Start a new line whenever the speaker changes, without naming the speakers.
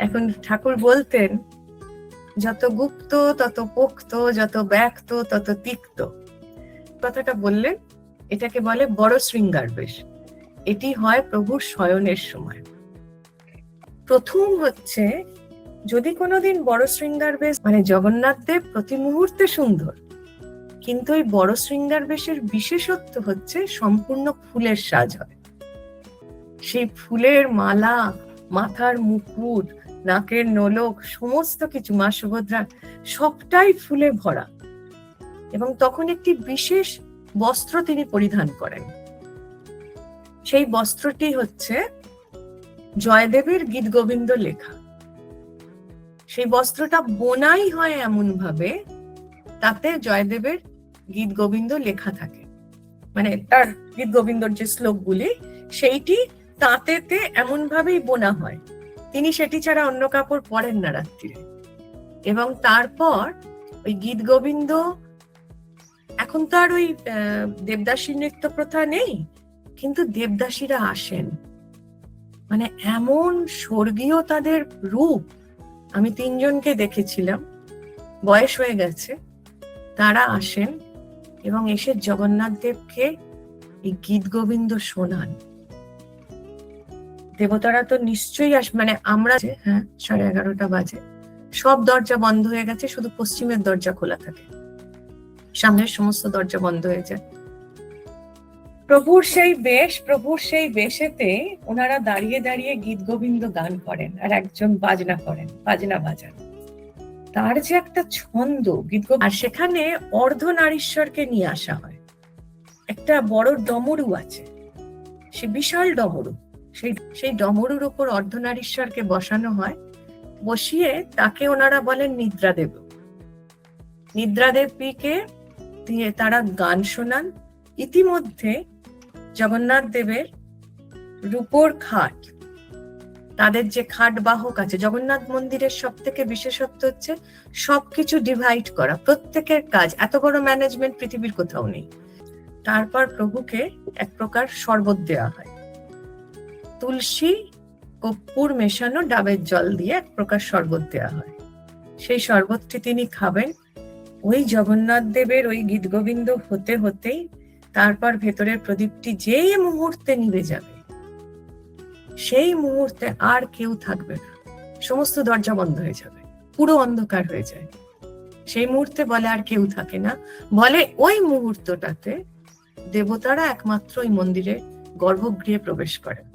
এখন ঠাকুর বলতেন, যত গুপ্ত তত পোক্ত, যত ব্যক্ত তত তিক্ত। কথাটা বললেন, এটাকে বলে বড় শৃঙ্গার বেশ। এটি হয় প্রভুর শয়নের সময়। প্রথম হচ্ছে, যদি কোনোদিন বড় শৃঙ্গার বেশ, মানে জগন্নাথ দেব প্রতি মুহূর্তে সুন্দর, কিন্তু এই বড় শৃঙ্গার বেশের বিশেষত্ব হচ্ছে সম্পূর্ণ ফুলের সাজ হয়। সেই ফুলের মালা, মাথার মুকুট, নাকের নোলক, সমস্ত কিছু, মা সুভদ্রা সবটাই ফুলে ভরা। এবং তখন একটি বিশেষ বস্ত্র তিনি পরিধান করেন। সেই বস্ত্রটি হচ্ছে জয়দেবের গীত গোবিন্দ লেখা। সেই বস্ত্রটা বোনাই হয় এমন ভাবে তাতে জয়দেবের গীত গোবিন্দ লেখা থাকে, মানে তার গীত গোবিন্দর যে শ্লোকগুলি সেইটি তাঁতেতে এমন ভাবেই বোনা হয়। তিনি সেটি ছাড়া অন্য কাপড় পরেন না রাত্রিরে। এবং তারপর ওই গীত গোবিন্দ, এখন তো আর ওই দেবদাসী নৃত্য প্রথা নেই, কিন্তু দেবদাসীরা আসেন, মানে এমন স্বর্গীয় তাদের রূপ। আমি 3 জনকে দেখেছিলাম, বয়স হয়ে গেছে, তারা আসেন এবং এসে জগন্নাথ দেবকে এই গীত গোবিন্দ শোনান। দেবতারা তো নিশ্চয়ই মানে আমরা, হ্যাঁ 11:30 বাজে, সব দরজা বন্ধ হয়ে গেছে, শুধু পশ্চিমের দরজা খোলা থাকে, সামনের সমস্ত দরজা বন্ধ হয়ে যায়। প্রভুর সেই বেশেতে ওনারা দাঁড়িয়ে দাঁড়িয়ে গীত গোবিন্দ গান করেন, আর একজন বাজনা করেন, বাজনা বাজান। তার যে একটা ছন্দ গীত, আর সেখানে অর্ধনারীশ্বরকে নিয়ে আসা হয়। একটা বড় ডমরু আছে, সে বিশাল ডমরু, সেই ডমরুর উপর অর্ধনারীশ্বরকে বসানো হয়। বসিয়ে তাকে ওনারা বলেন নিদ্রাদেব। নিদ্রাদেবীকে দিয়ে তারা গান শোনান। ইতিমধ্যে জগন্নাথ দেবের রূপোর খাট, তাদের যে খাট বাহক আছে, জগন্নাথ মন্দিরের সব থেকে বিশেষত্ব হচ্ছে সবকিছু ডিভাইড করা, প্রত্যেকের কাজ, এত বড় ম্যানেজমেন্ট পৃথিবীর কোথাও নেই। তারপর প্রভুকে এক প্রকার শরবত দেওয়া হয়, তুলসী কর্পূর মেশানো ডাবের জল দিয়ে এক প্রকার শরবত দেওয়া হয়। সেই শরবতটি তিনি খাবেন। ওই জগন্নাথ দেবের ওই গীত গোবিন্দ হতে হতেই তারপর ভেতরের প্রদীপটি যেই মুহূর্তে নিভে যাবে, সেই মুহূর্তে আর কেউ থাকবে না, সমস্ত দরজা বন্ধ হয়ে যাবে, পুরো অন্ধকার হয়ে যায়। সেই মুহূর্তে বলে আর কেউ থাকে না, বলে ওই মুহূর্তটাতে দেবতারা একমাত্র ওই মন্দিরের গর্ভগৃহে প্রবেশ করেন।